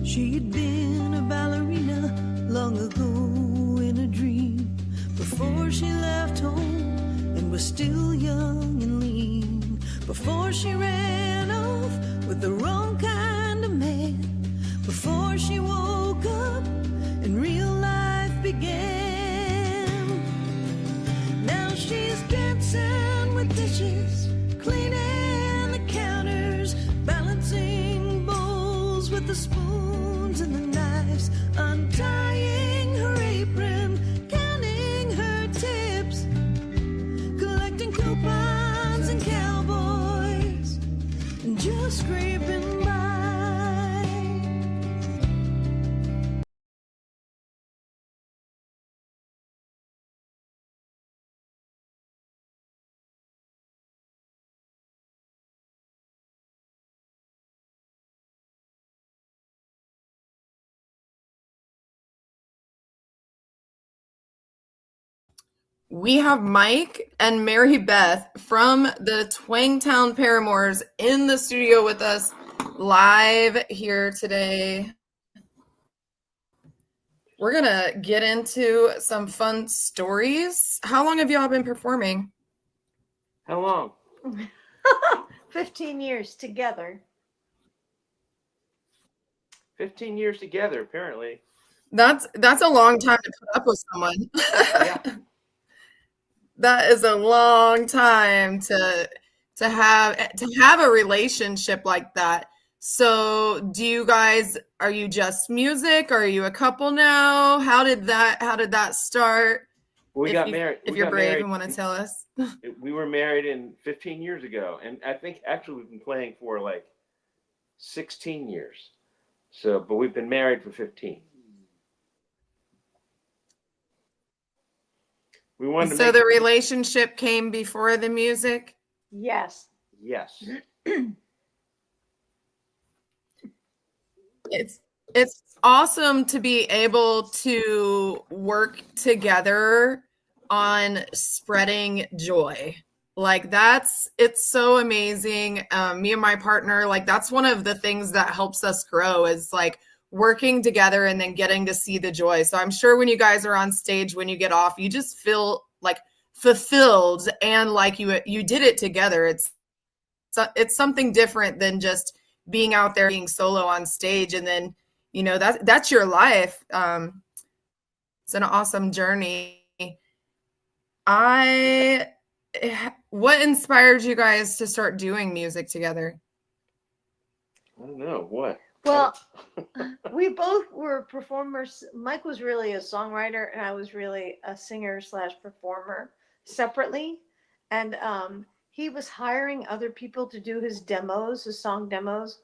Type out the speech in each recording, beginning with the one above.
She had been a ballerina long ago in a dream, before she left home and was still young and lean, before she ran off with the wrong kind of man, before she woke up and real life began. Now she's dancing with dishes, cleaning the counters, balancing bowls with the spoons and the knives, untying her apron, counting her tips, collecting coupons and cowboys, and just scraping by. We have Mike and MaryBeth from the Twangtown Paramours in the studio with us live here today. We're going to get into some fun stories. How long have y'all been performing? How long? 15 years together. 15 years together, apparently. That's a long time to put up with someone. Yeah. That is a long time to have a relationship like that. So are you just music? Are you a couple now? How did that start? We got married. If you're brave and want to tell us. We were married 15 years ago. And I think actually we've been playing for like 16 years. So, but we've been married for 15. So the relationship came before the music? Yes. Yes. It's awesome to be able to work together on spreading joy. Like it's so amazing. Me and my partner, like that's one of the things that helps us grow is like working together and then getting to see the joy. So I'm sure when you guys are on stage, when you get off, you just feel like fulfilled and like you did it together. It's something different than just being out there being solo on stage. And then, that's your life. It's an awesome journey. What inspired you guys to start doing music together? I don't know. What? Well, we both were performers. Mike was really a songwriter and I was really a singer/performer separately. And he was hiring other people to do his song demos.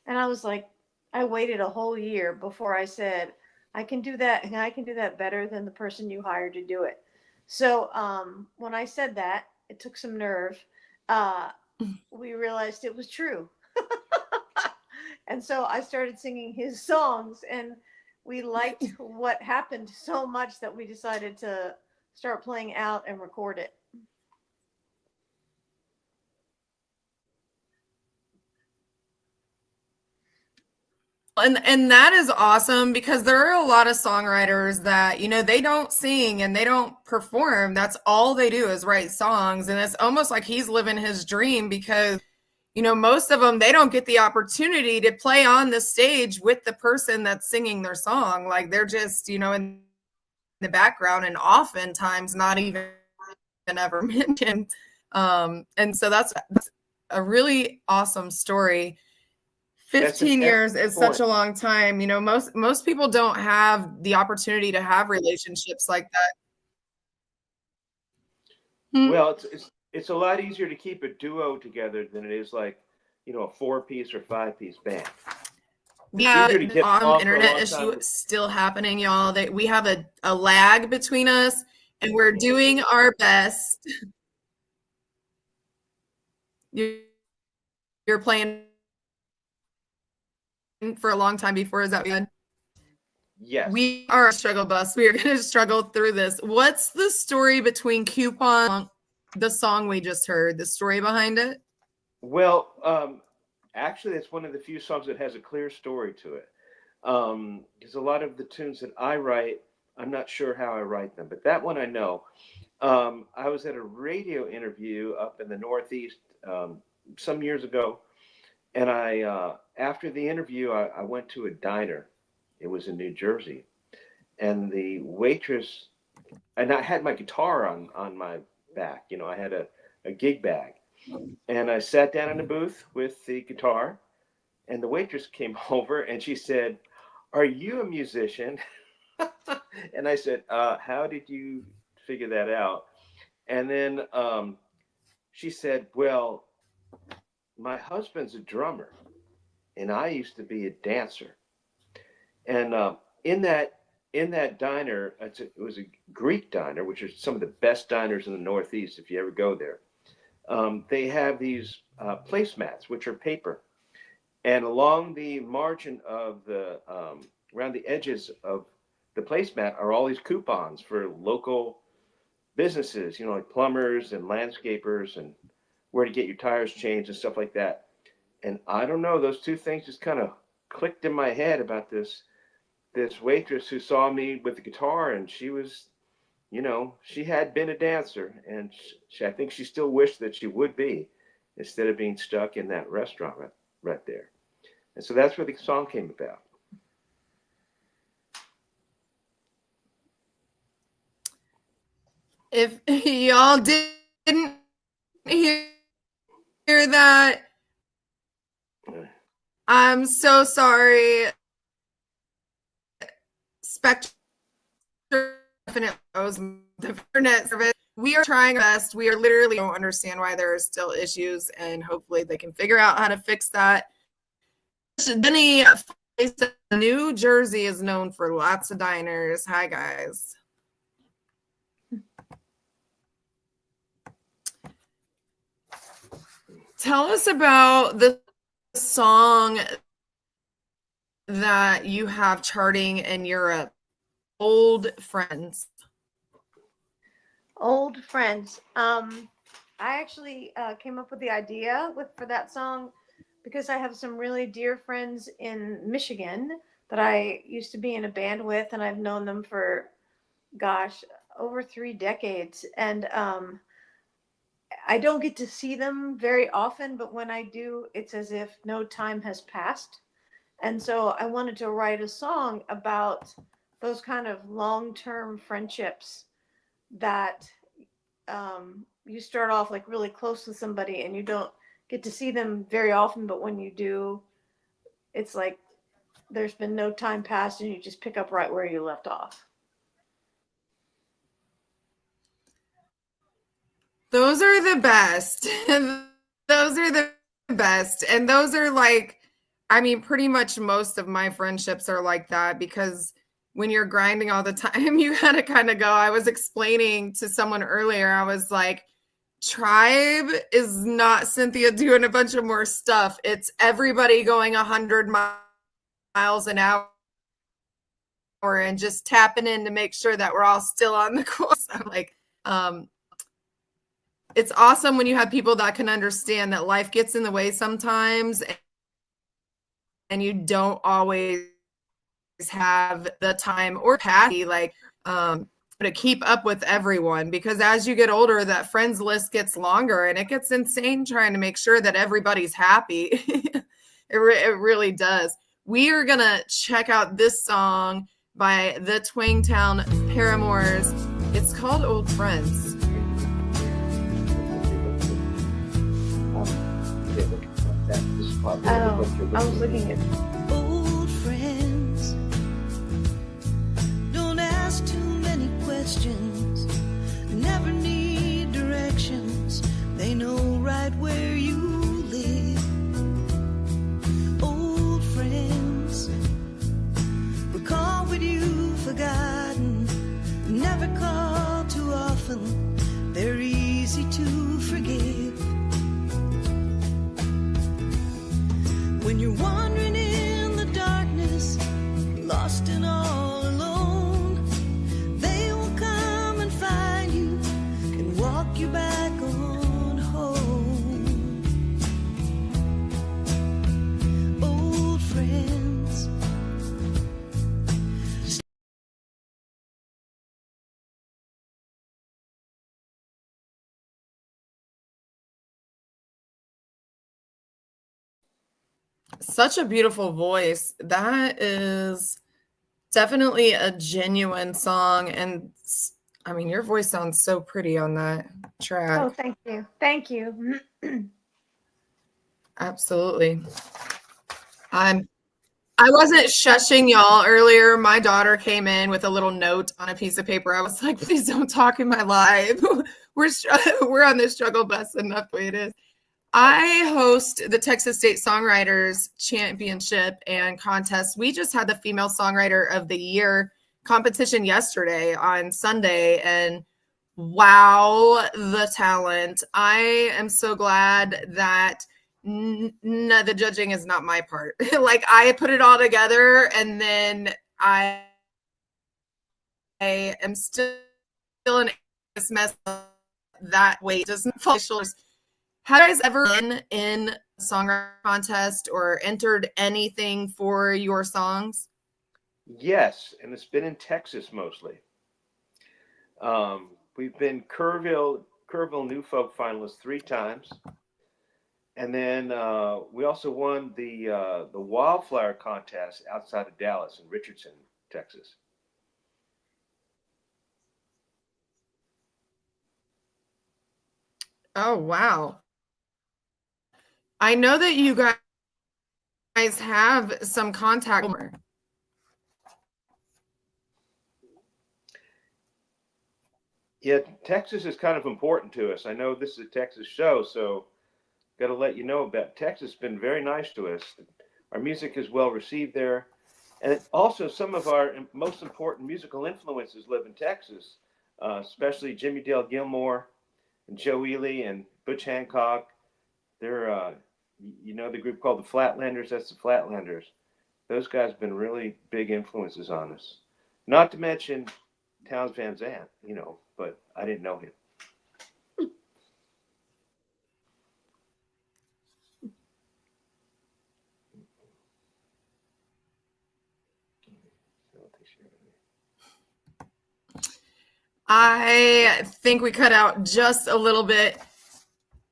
And I was like, I waited a whole year before I said, I can do that. And I can do that better than the person you hired to do it. So when I said that, it took some nerve. We realized it was true. And so I started singing his songs and we liked what happened so much that we decided to start playing out and record it. And that is awesome because there are a lot of songwriters that, they don't sing and they don't perform. That's all they do is write songs. And it's almost like he's living his dream because most of them, they don't get the opportunity to play on the stage with the person that's singing their song. Like they're just, in the background and oftentimes not even ever mentioned. And so that's a really awesome story. 15 years is such a long time. Most people don't have the opportunity to have relationships like that. Well, it's a lot easier to keep a duo together than it is like, a 4-piece or 5-piece band. Yeah, internet issue still happening, y'all. We have a lag between us, and we're doing our best. You're playing for a long time before, is that good? Yes. We are a struggle bus. We are going to struggle through this. What's the story between Coupon, the song we just heard, the story behind it? Well, actually, it's one of the few songs that has a clear story to it. Because a lot of the tunes that I write, I'm not sure how I write them, but that one I know. I was at a radio interview up in the Northeast some years ago, and after the interview, I went to a diner. It was in New Jersey, and the waitress, and I had my guitar on my back. You know, I had a gig bag, and I sat down in the booth with the guitar, and the waitress came over and she said, "Are you a musician?" And I said, "How did you figure that out?" And then she said, "Well, my husband's a drummer, and I used to be a dancer." And in that diner, it was a Greek diner, which are some of the best diners in the Northeast. If you ever go there, they have these placemats, which are paper, and along the margin of the around the edges of the placemat are all these coupons for local businesses, you know, like plumbers and landscapers, and where to get your tires changed and stuff like that. And I don't know, those two things just kind of clicked in my head about this waitress who saw me with the guitar, and she was, you know, she had been a dancer, and I think she still wished that she would be, instead of being stuck in that restaurant right there. And so that's where the song came about. If y'all didn't hear that, I'm so sorry. Spectrum knows the internet service. We are trying our best. We are literally don't understand why there are still issues, and hopefully they can figure out how to fix that. Denny, New Jersey is known for lots of diners. Hi, guys. Tell us about the song that you have charting in Europe, Old Friends. Old Friends. I actually came up with the idea for that song because I have some really dear friends in Michigan that I used to be in a band with, and I've known them for, gosh, over 3 decades. And I don't get to see them very often, but when I do, it's as if no time has passed. And so I wanted to write a song about those kind of long-term friendships that you start off like really close with somebody and you don't get to see them very often, but when you do, it's like there's been no time passed and you just pick up right where you left off. Those are the best. Those are the best. And those are like, I mean, pretty much most of my friendships are like that, because when you're grinding all the time, you gotta kind of go. I was explaining to someone earlier, I was like, Tribe is not Cynthia doing a bunch of more stuff. It's everybody going 100 miles an hour and just tapping in to make sure that we're all still on the course. I'm like, it's awesome when you have people that can understand that life gets in the way sometimes and you don't always have the time or capacity, like, to keep up with everyone, because as you get older, that friends list gets longer and it gets insane trying to make sure that everybody's happy. It really does. We are going to check out this song by the Twangtown Paramours. It's called Old Friends. I was looking at Old friends, don't ask too many questions, never need directions, they know right where you live. Old friends, recall what you've forgotten, never call too often, they're easy to forgive. When you're wandering in the darkness, lost and all alone, they will come and find you and walk you back on home. Old friends, Such a beautiful voice. That is definitely a genuine song. And I mean, your voice sounds so pretty on that track. Oh, thank you. Thank you. Absolutely. I wasn't shushing y'all earlier. My daughter came in with a little note on a piece of paper. I was like, please don't talk in my live. We're on this struggle bus enough the way it is. I host the Texas State Songwriters Championship and Contest. We just had the Female Songwriter of the Year competition yesterday on Sunday, and wow, the talent. I am so glad that the judging is not my part. Like, I put it all together, and then I am still in this mess. That weight doesn't fall shoulders. Have you guys ever been in a songwriting contest or entered anything for your songs? Yes, and it's been in Texas mostly. We've been Kerrville New Folk finalists 3 times, and then we also won the Wildflower contest outside of Dallas in Richardson, Texas. Oh, wow. I know that you guys have some contact. Yeah, Texas is kind of important to us. I know this is a Texas show, so got to let you know about Texas. Has been very nice to us. Our music is well received there, and also some of our most important musical influences live in Texas, especially Jimmy Dale Gilmore and Joe Ely and Butch Hancock. They're you know the group called the Flatlanders. That's the Flatlanders. Those guys have been really big influences on us. Not to mention Townes Van Zandt, you know, but I didn't know him. I think we cut out just a little bit.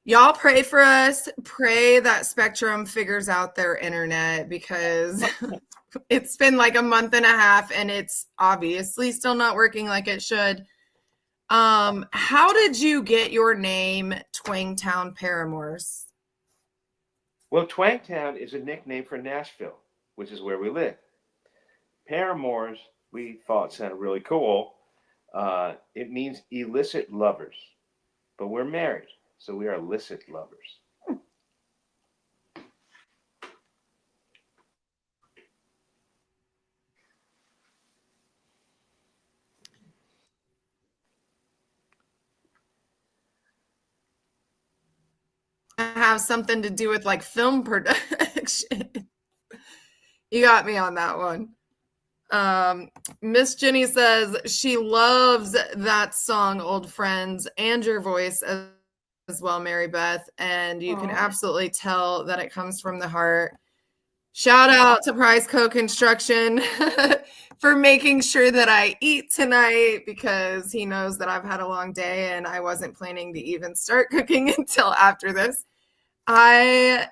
Y'all pray for us. Pray that Spectrum figures out their internet, because it's been like a month and a half and it's obviously still not working like it should. How did you get your name, Twangtown Paramours? Well, Twangtown is a nickname for Nashville, which is where we live. Paramours, we thought sounded really cool. It means illicit lovers, but we're married, so we are illicit lovers. Have something to do with like film production. You got me on that one. Miss Jenny says she loves that song, Old Friends, and your voice as well, MaryBeth, and you can absolutely tell that it comes from the heart. Shout out to Price Co-Construction for making sure that I eat tonight, because he knows that I've had a long day and I wasn't planning to even start cooking until after this. I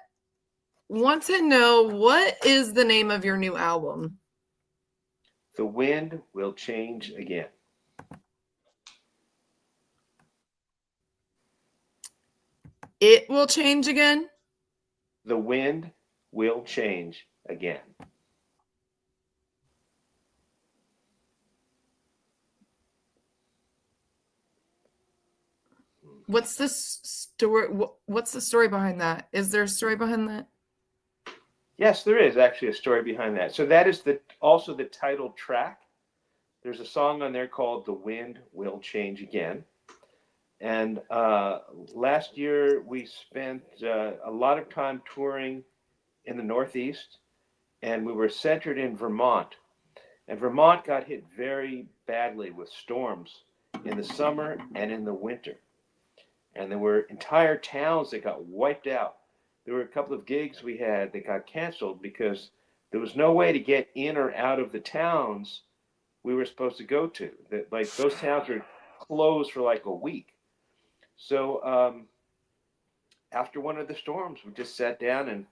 want to know, what is the name of your new album? The Wind Will Change Again. It will change again? The wind will change again. What's the story? What's the story behind that? Is there a story behind that? Yes, there is actually a story behind that. So that is also the title track. There's a song on there called The Wind Will Change Again. And last year we spent a lot of time touring in the Northeast, and we were centered in Vermont. And Vermont got hit very badly with storms in the summer and in the winter. And there were entire towns that got wiped out. There were a couple of gigs we had that got canceled because there was no way to get in or out of the towns we were supposed to go to. That, like, those towns were closed for like a week. So after one of the storms, we just sat down and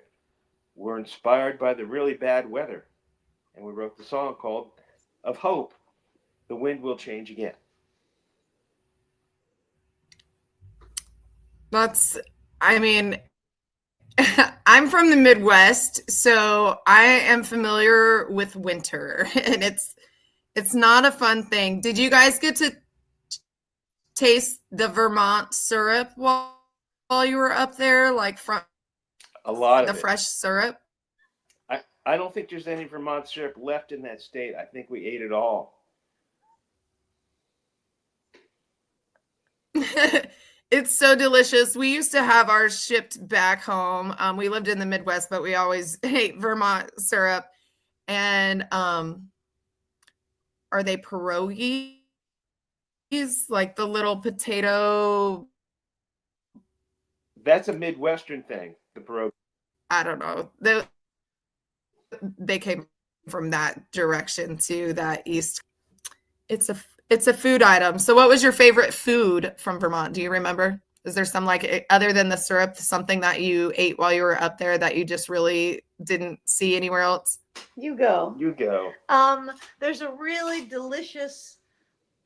were inspired by the really bad weather. And we wrote the song called Of Hope, The Wind Will Change Again. I mean, I'm from the Midwest, so I am familiar with winter, and it's not a fun thing. Did you guys get to taste the Vermont syrup while you were up there, like from A lot of the it. fresh syrup? I don't think there's any Vermont syrup left in that state. I think we ate it all. It's so delicious. We used to have ours shipped back home. We lived in the Midwest, but we always ate Vermont syrup. And are they pierogies? Like the little potato? That's a Midwestern thing, the pierogi. I don't know. They came from that direction to that east. It's a food item. So what was your favorite food from Vermont? Do you remember? Is there some, like, other than the syrup, something that you ate while you were up there that you just really didn't see anywhere else? You go. You go. There's a really delicious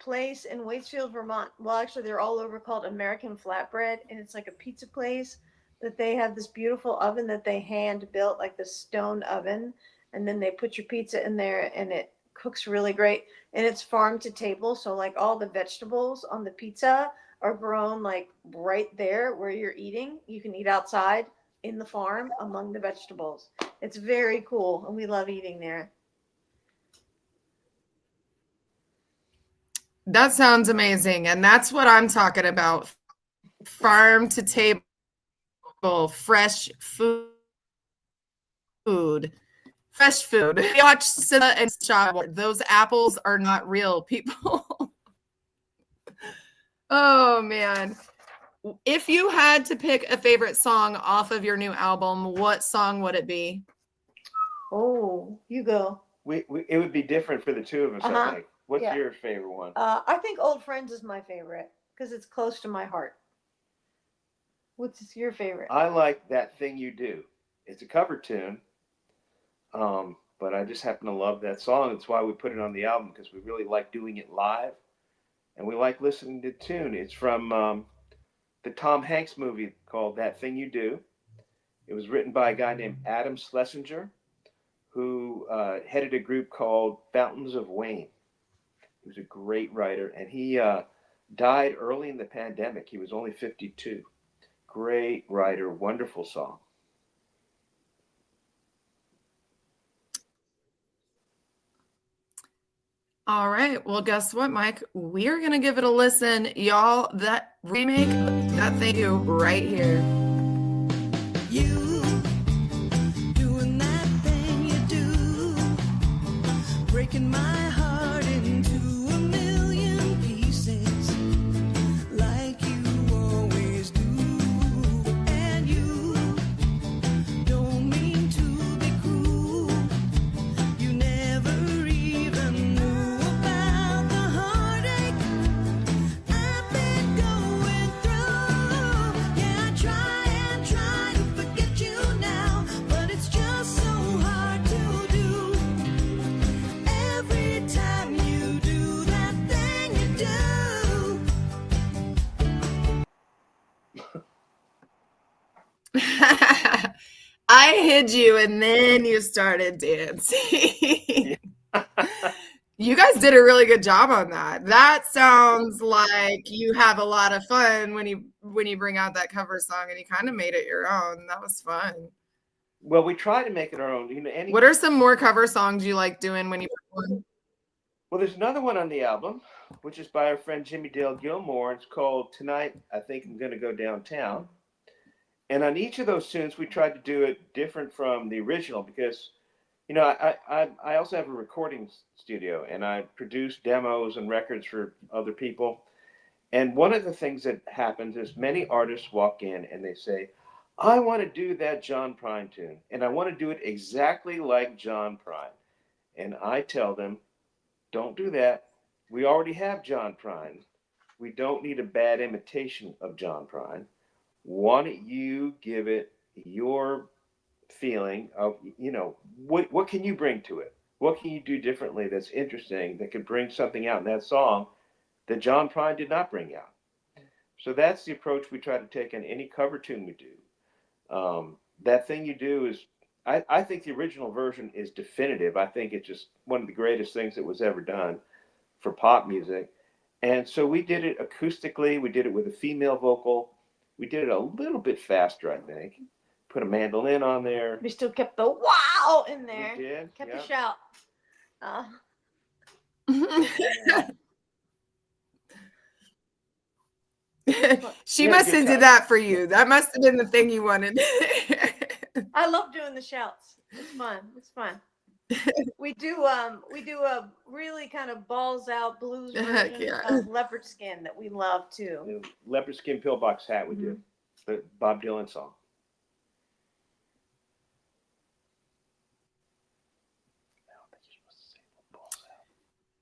place in Waitsfield, Vermont. Well, actually, they're all over, called American Flatbread, and it's like a pizza place that they have this beautiful oven that they hand built, like the stone oven, and then they put your pizza in there, and it cooks really great. And it's farm to table, so like all the vegetables on the pizza are grown like right there where you're eating. You can eat outside in the farm among the vegetables. It's very cool, and we love eating there. That sounds amazing. And that's what I'm talking about. Farm to table, fresh food. Fresh food. We watch Scylla and Shaw. Those apples are not real, people. Oh, man. If you had to pick a favorite song off of your new album, what song would it be? Oh, you go. It would be different for the two of us, I think. What's Yeah. your favorite one? I think Old Friends is my favorite because it's close to my heart. What's your favorite? I like That Thing You Do. It's a cover tune, but I just happen to love that song. That's why we put it on the album, because we really like doing it live, and we like listening to the tune. It's from the Tom Hanks movie called That Thing You Do. It was written by a guy named Adam Schlesinger, who headed a group called Fountains of Wayne. He was a great writer, and he died early in the pandemic. He was only 52. Great writer, wonderful song. All right. Well, guess what, Mike? We're going to give it a listen. Y'all, that remake, that thing you right here. You doing that thing you do, breaking my heart into a million pieces, like you always do. And you don't mean to be cruel. You never even knew about the heartache I've been going through. Yeah, I try to forget you now, but it's just so hard to do. Every time you do that thing you do. I hid you, and then you started dancing. You guys did a really good job on that. That sounds like you have a lot of fun when you bring out that cover song, and you kind of made it your own. That was fun. Well, we try to make it our own. You know, What are some more cover songs you like doing when you perform? Well, there's another one on the album, which is by our friend Jimmy Dale Gilmore. It's called Tonight I Think I'm Gonna Go Downtown. And on each of those tunes, we tried to do it different from the original because, you know, I also have a recording studio, and I produce demos and records for other people. And one of the things that happens is many artists walk in and they say, I want to do that John Prine tune, and I want to do it exactly like John Prine. And I tell them, don't do that. We already have John Prine. We don't need a bad imitation of John Prine. Why don't you give it your feeling of, what can you bring to it? What can you do differently that's interesting, that could bring something out in that song that John Prine did not bring out? So that's the approach we try to take on any cover tune we do. That thing you do is, I think the original version is definitive. I think it's just one of the greatest things that was ever done for pop music. And so we did it acoustically. We did it with a female vocal. We did it a little bit faster, I think. Put a mandolin on there. We still kept the wow in there. We did. Kept the shout. She must have did that for you. That must have been the thing you wanted. I love doing the shouts. It's fun. It's fun. We do a really kind of balls out blues version of Leopard Skin that we love too. The Leopard Skin Pillbox Hat we did. The Bob Dylan song.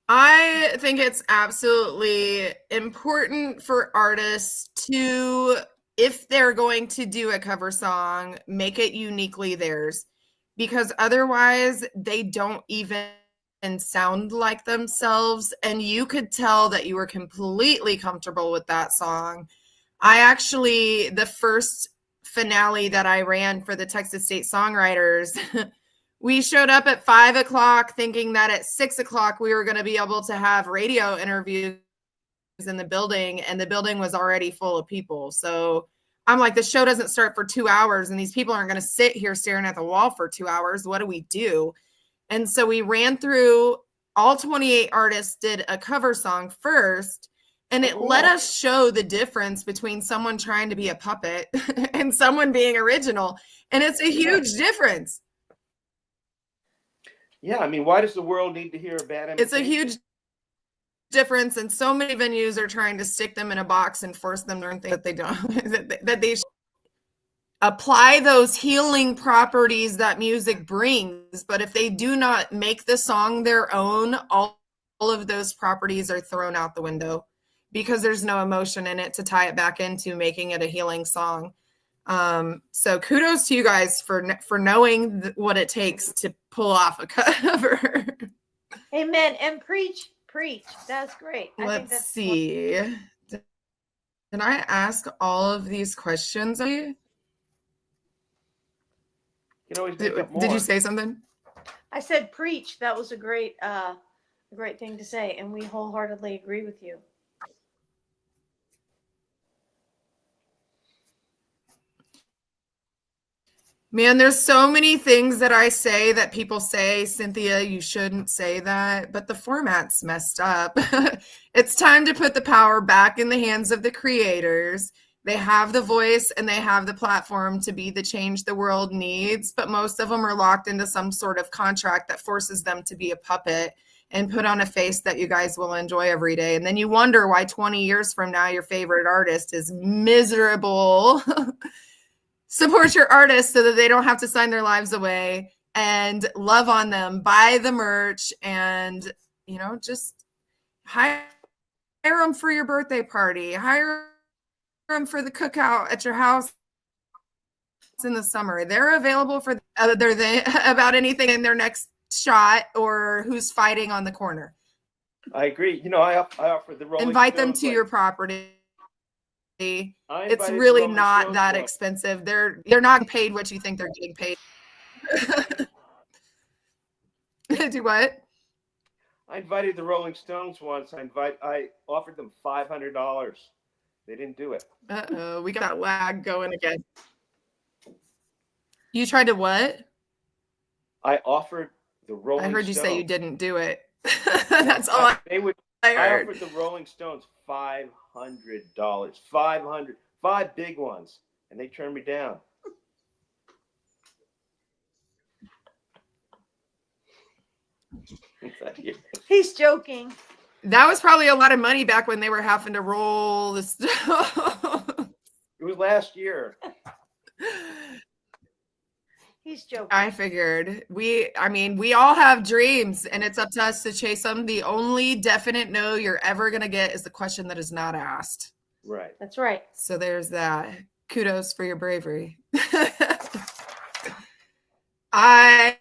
I think it's absolutely important for artists to, if they're going to do a cover song, make it uniquely theirs, because otherwise they don't even sound like themselves. And you could tell that you were completely comfortable with that song. The first finale that I ran for the Texas State Songwriters, we showed up at 5 o'clock thinking that at 6 o'clock we were going to be able to have radio interviews in the building, and the building was already full of people. So I'm like, the show doesn't start for 2 hours and these people aren't going to sit here staring at the wall for 2 hours. What do we do? And so we ran through, all 28 artists did a cover song first, and it let us show the difference between someone trying to be a puppet and someone being original. And it's a huge difference. Yeah, I mean, why does the world need to hear a bad imitation? It's a huge difference, and so many venues are trying to stick them in a box and force them to learn things that they don't, that they should apply those healing properties that music brings. But if they do not make the song their own, all of those properties are thrown out the window because there's no emotion in it to tie it back into making it a healing song. So kudos to you guys for knowing what it takes to pull off a cover. Amen. And preach. That's great. Let's see. Did I ask all of these questions? You can always make up more. Did you say something? I said preach. That was a great thing to say, and we wholeheartedly agree with you. Man, there's so many things that I say that people say, Cynthia, you shouldn't say that, but the format's messed up. It's time to put the power back in the hands of the creators. They have the voice and they have the platform to be the change the world needs, but most of them are locked into some sort of contract that forces them to be a puppet and put on a face that you guys will enjoy every day. And then you wonder why 20 years from now your favorite artist is miserable. Support your artists so that they don't have to sign their lives away, and love on them. Buy the merch, and just hire them for your birthday party. Hire them for the cookout at your house in the summer. They're available for other than about anything in their next shot or who's fighting on the corner. I agree. I offer the Rolling Invite Stones, them to your property. It's really not that expensive. They're not paid what you think they're getting paid. Do what? I invited the Rolling Stones once. I offered them $500. They didn't do it. Uh-oh, we got that lag going again. You tried to what? I offered the Rolling Stones. I heard you say you didn't do it. That's all I heard. I offered the Rolling Stones $500. 500, 5 big ones, and they turned me down. He's joking. That was probably a lot of money back when they were having to roll the stuff. It was last year. He's joking. I figured we all have dreams, and it's up to us to chase them. The only definite no you're ever going to get is the question that is not asked. Right. That's right. So there's that. Kudos for your bravery. I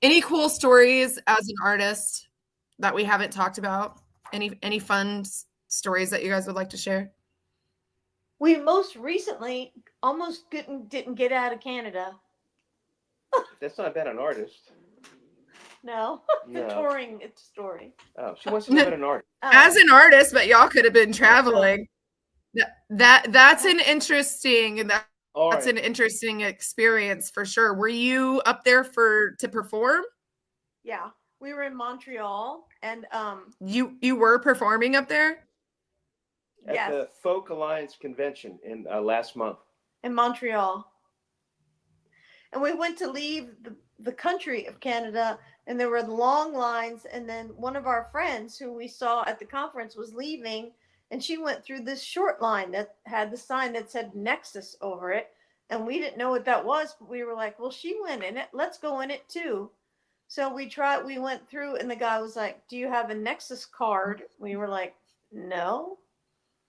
any cool stories as an artist that we haven't talked about? Any fun stories that you guys would like to share? We most recently almost didn't get out of Canada. That's not bad, an artist. No, the No. touring story. Oh, she wants to live in an artist. As an artist, but y'all could have been traveling. That's an interesting an interesting experience for sure. Were you up there to perform? Yeah, we were in Montreal, and you were performing up there at the Folk Alliance convention in last month in Montreal, and we went to leave the country of Canada, and there were long lines, and then one of our friends who we saw at the conference was leaving, and she went through this short line that had the sign that said Nexus over it, and we didn't know what that was, but we were like, well, she went in it, let's go in it too. So we went through, and the guy was like, do you have a Nexus card? We were like, no.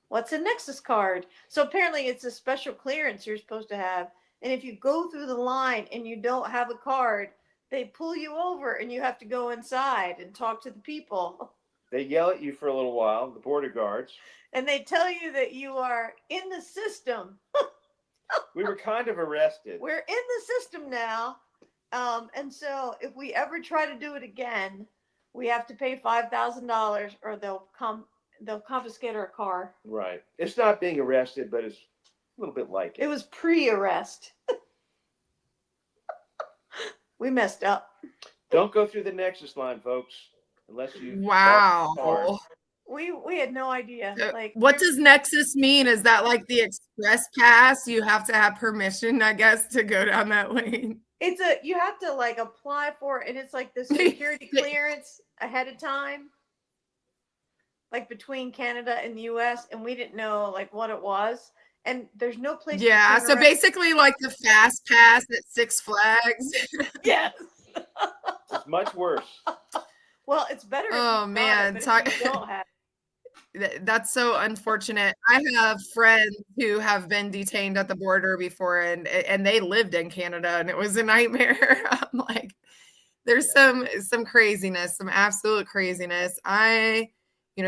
What's a Nexus card? So apparently it's a special clearance you're supposed to have. And if you go through the line and you don't have a card, they pull you over and you have to go inside and talk to the people. They yell at you for a little while, the border guards. And they tell you that you are in the system. We were kind of arrested. We're in the system now. And so if we ever try to do it again, we have to pay $5,000 or they'll confiscate our car. Right. It's not being arrested, but it's a little bit like it. It was pre-arrest. We messed up. Don't go through the Nexus line, folks, unless you. Wow. We had no idea. Like, what does Nexus mean? Is that like the express pass? You have to have permission, I guess, to go down that lane. You have to like apply for it, and it's like the security clearance ahead of time, like between Canada and the US, and we didn't know like what it was. And there's no place. Yeah, so basically like the fast pass at Six Flags. Yes. It's much worse. Well, it's better. Oh man, if you don't have. That's so unfortunate. I have friends who have been detained at the border before, and they lived in Canada, and it was a nightmare. I'm like, there's some craziness, some absolute craziness. I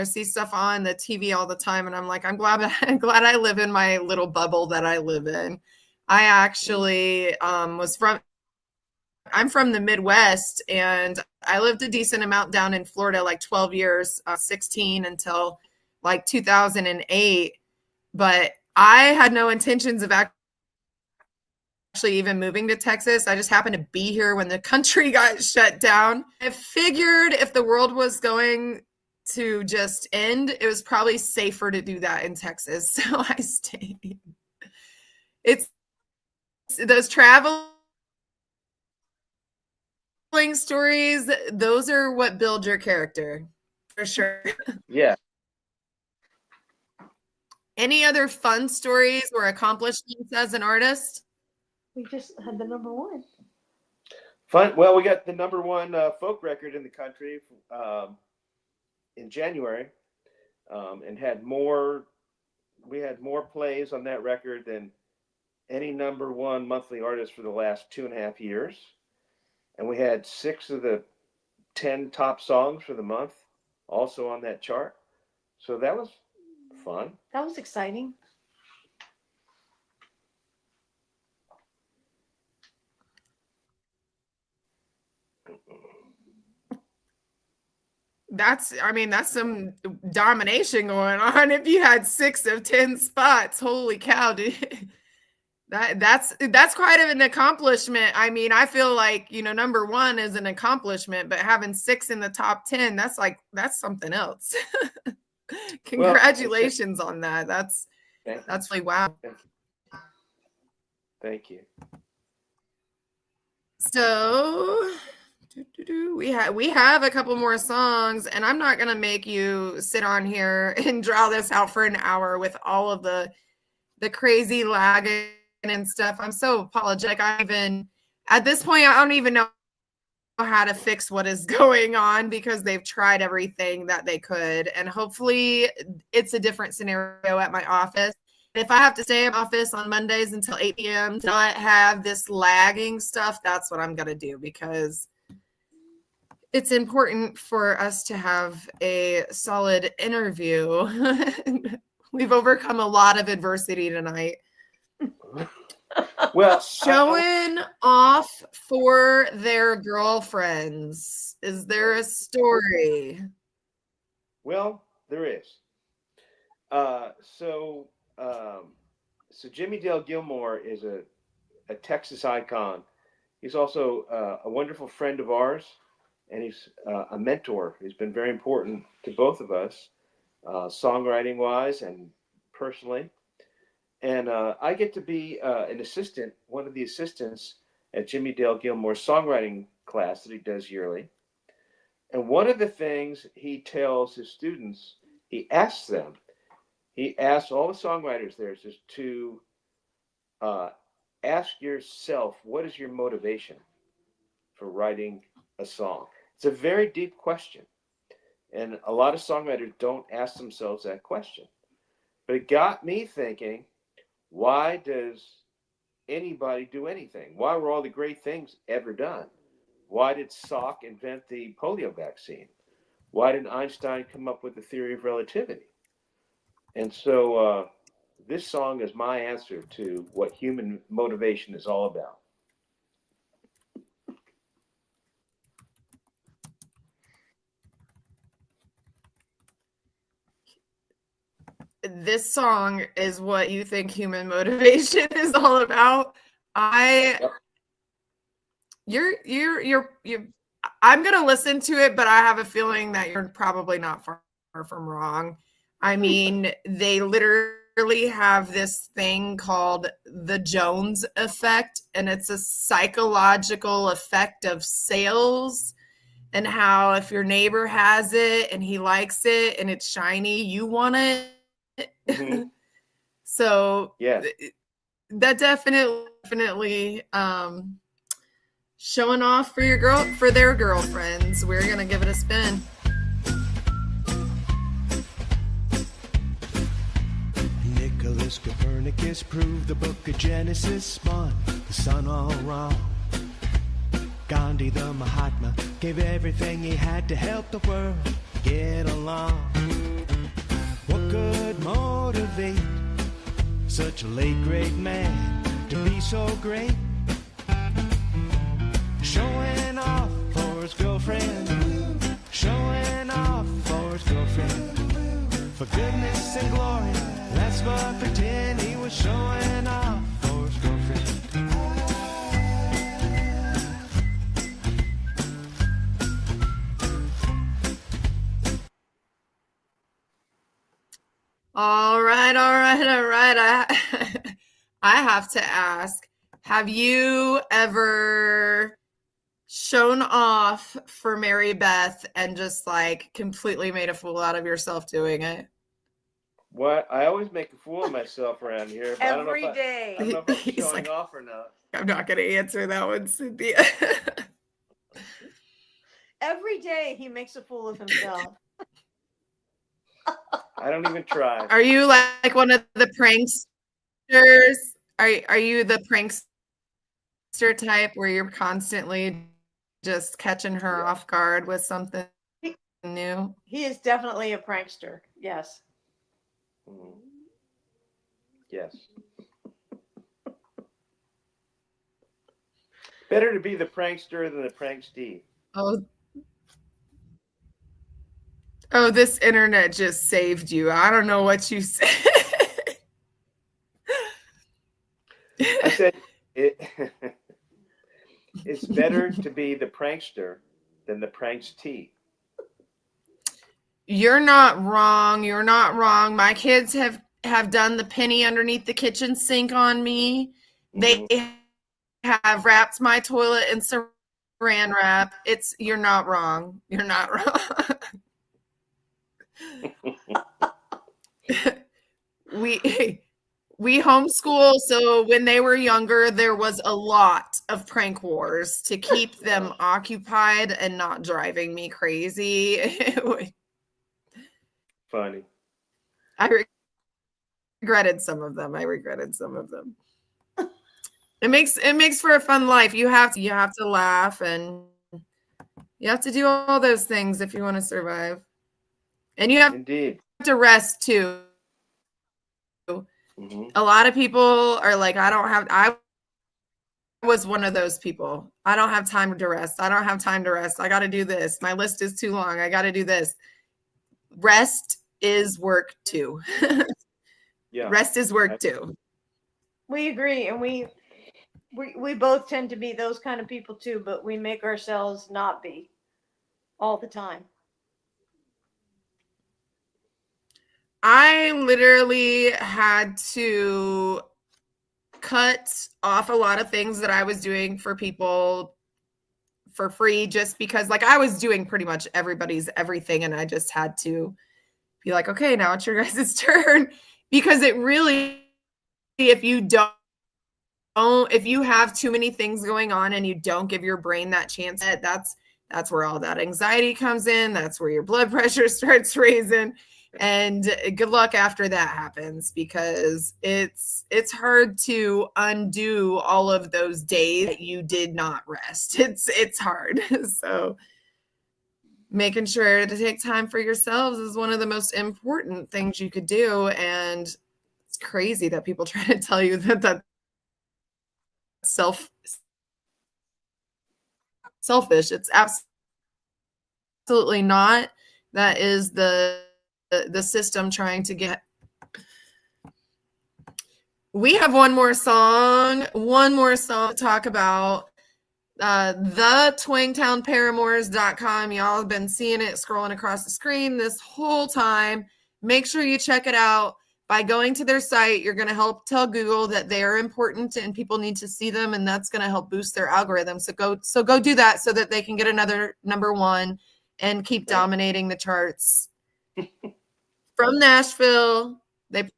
see stuff on the TV all the time, and I'm like, I'm glad I live in my little bubble that I live in. I actually I'm from the Midwest, and I lived a decent amount down in Florida, like 12 years, 16 until like 2008. But I had no intentions of actually even moving to Texas. I just happened to be here when the country got shut down. I figured if the world was going to just end, it was probably safer to do that in Texas. So I stayed. It's those traveling stories, those are what build your character for sure. Yeah. Any other fun stories or accomplishments as an artist? We just had the number one. Fun. Well, we got the number one folk record in the country in January, and we had more plays on that record than any number one monthly artist for the last 2.5 years. And we had 6 of the 10 top songs for the month also on that chart. So that was fun. That was exciting. That's some domination going on. If you had 6 of 10 spots, holy cow, dude. That's quite an accomplishment. I mean, I feel like, number one is an accomplishment, but having 6 in the top 10, that's something else. Congratulations on that. That's really wow. Thank you. So we have a couple more songs, and I'm not gonna make you sit on here and draw this out for an hour with all of the crazy lagging and stuff. I'm so apologetic. At this point, I don't even know how to fix what is going on because they've tried everything that they could, and hopefully it's a different scenario at my office. if I have to stay in office on Mondays until 8 p.m. to not have this lagging stuff, that's what I'm going to do, because it's important for us to have a solid interview. We've overcome a lot of adversity tonight. Well, showing off for their girlfriends. Is there a story? Well, there is. So Jimmy Dale Gilmore is a Texas icon. He's also a wonderful friend of ours, and he's a mentor. He's been very important to both of us, songwriting wise and personally. And I get to be an assistant, one of the assistants at Jimmy Dale Gilmore's songwriting class that he does yearly. And one of the things he tells his students, he asks all the songwriters there just to ask yourself, what is your motivation for writing a song? It's a very deep question. And a lot of songwriters don't ask themselves that question. But it got me thinking, why does anybody do anything? Why were all the great things ever done? Why did Salk invent the polio vaccine? Why did Einstein come up with the theory of relativity? And so this song is my answer to what human motivation is all about. This song is what you think human motivation is all about. You're I'm gonna listen to it, but I have a feeling that you're probably not far from wrong. I mean, they literally have this thing called the Jones effect, and it's a psychological effect of sales, and how if your neighbor has it and he likes it and it's shiny, you want it. Mm-hmm. So yeah, that definitely showing off for their girlfriends. We're gonna give it a spin. Nicholas Copernicus proved the book of Genesis spun the sun all wrong. Gandhi the Mahatma gave everything he had to help the world get along. What could motivate such a late great man to be so great? Showing off for his girlfriend, showing off for his girlfriend. For goodness and glory, let's but pretend he was showing off for his girlfriend. All right. I have to ask, have you ever shown off for MaryBeth and just like completely made a fool out of yourself doing it? What? I always make a fool of myself around here. But Every day. I don't know if I'm showing off or not. I'm not going to answer that one, Cynthia. Every day he makes a fool of himself. I don't even try. Are you like one of the pranksters? Are you the prankster type where you're constantly just catching her off guard with something new? He is definitely a prankster. Yes. Mm-hmm. Yes. Better to be the prankster than the prankstee. Oh, this internet just saved you. I don't know what you said. I said it's better to be the prankster than the prankstee. You're not wrong. You're not wrong. My kids have done the penny underneath the kitchen sink on me. Mm-hmm. They have wrapped my toilet in saran wrap. You're not wrong. You're not wrong. We homeschool, so when they were younger, there was a lot of prank wars to keep them occupied and not driving me crazy. Funny. I regretted some of them. It makes for a fun life. You have to laugh, and you have to do all those things if you want to survive. And you have Indeed. to rest too. Mm-hmm. A lot of people are like, I was one of those people. I don't have time to rest. I got to do this. My list is too long. I got to do this. Rest is work too. Yeah. Rest is work too. We agree. And we both tend to be those kind of people too, but we make ourselves not be all the time. I literally had to cut off a lot of things that I was doing for people for free, just because like I was doing pretty much everybody's everything, and I just had to be like, okay, now it's your guys' turn. Because it really, if you have too many things going on and you don't give your brain that chance, that's where all that anxiety comes in. That's where your blood pressure starts raising. And good luck after that happens, because it's hard to undo all of those days that you did not rest. It's hard. So making sure to take time for yourselves is one of the most important things you could do. And it's crazy that people try to tell you that selfish. It's absolutely not. That is the system trying to get. We have one more song to talk about. The Twangtown Y'all have been seeing it scrolling across the screen this whole time. Make sure you check it out. By going to their site, you're going to help tell Google that they are important and people need to see them, and that's going to help boost their algorithm. So go do that so that they can get another #1 and keep dominating the charts. From Nashville, they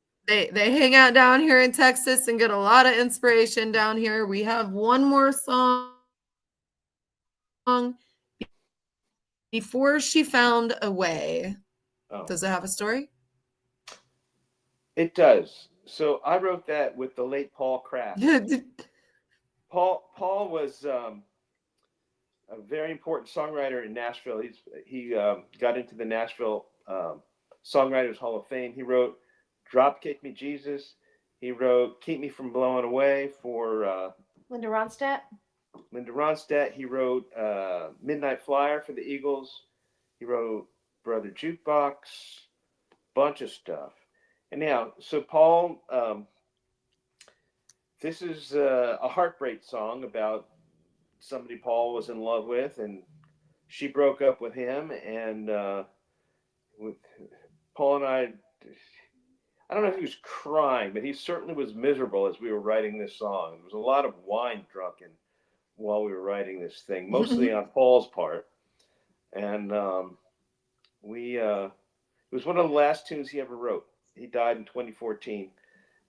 hang out down here in Texas and get a lot of inspiration down here. We have one more song. Before She Found a Way. Oh. Does it have a story? It does. So I wrote that with the late Paul Kraft. Paul was a very important songwriter in Nashville. He got into the Nashville Songwriters Hall of Fame. He wrote "Dropkick Me Jesus." He wrote "Keep Me From Blowing Away" for Linda Ronstadt. He wrote "Midnight Flyer" for the Eagles. He wrote "Brother Jukebox," bunch of stuff. And now, so Paul, this is a heartbreak song about somebody Paul was in love with, and she broke up with him. And with Paul and I don't know if he was crying, but he certainly was miserable as we were writing this song. There was a lot of wine drunken while we were writing this thing, mostly on Paul's part. And it was one of the last tunes he ever wrote. He died in 2014.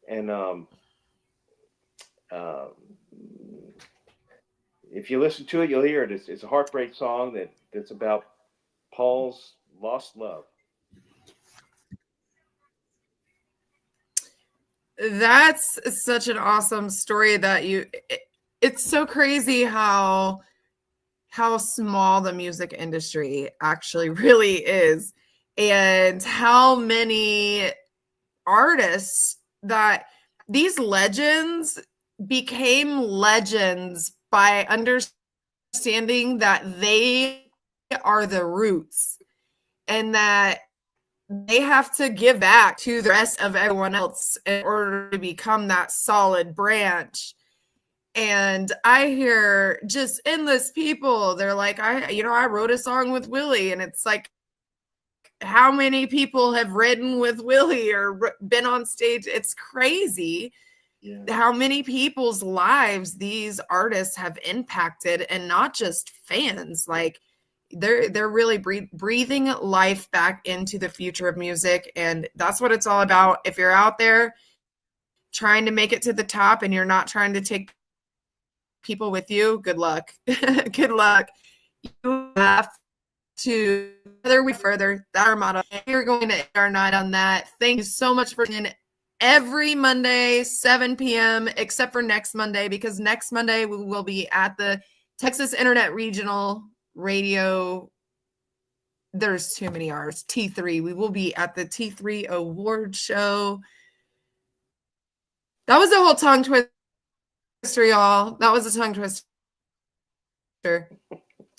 And if you listen to it, you'll hear it. It's a heartbreak song that's about Paul's lost love. That's such an awesome story that it's so crazy how small the music industry actually really is, and how many artists that these legends became legends by understanding that they are the roots and that they have to give back to the rest of everyone else in order to become that solid branch. And I hear just endless people. They're like, I wrote a song with Willie. And it's like, how many people have written with Willie or been on stage? It's crazy. Yeah. How many people's lives these artists have impacted, and not just fans. Like they're really breathing life back into the future of music. And that's what it's all about. If you're out there trying to make it to the top and you're not trying to take people with you, good luck. Good luck. You have to further. That our motto. We're going to end our night on that. Thank you so much for tuning in. every Monday, 7 p.m., except for next Monday, because next Monday we will be at the Texas Internet Regional Radio. There's too many R's. T3. We will be at the T3 Award Show. That was a whole tongue twister, y'all. That was a tongue twister.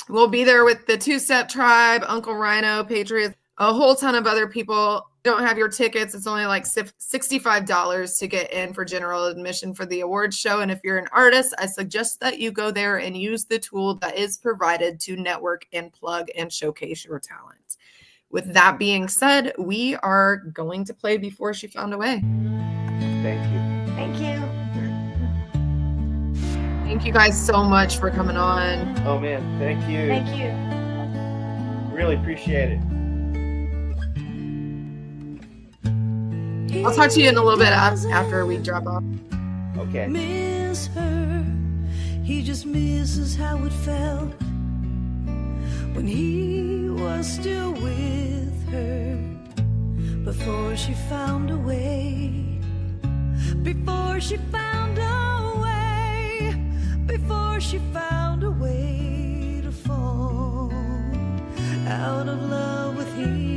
We'll be there with the Two Step Tribe, Uncle Rhino, Patriots, a whole ton of other people. Don't have your tickets. It's only like $65 to get in for general admission for the awards show. And if you're an artist, I suggest that you go there and use the tool that is provided to network and plug and showcase your talent. With that being said, we are going to play Before She Found a Way. Thank you. Thank you. Thank you guys so much for coming on. Oh man, thank you. Thank you. Really appreciate it. I'll talk to you in a little bit after we drop off. Okay. Miss her. He just misses how it felt when he was still with her before she found a way. Before she found a way. Before she found a way to fall out of love with him.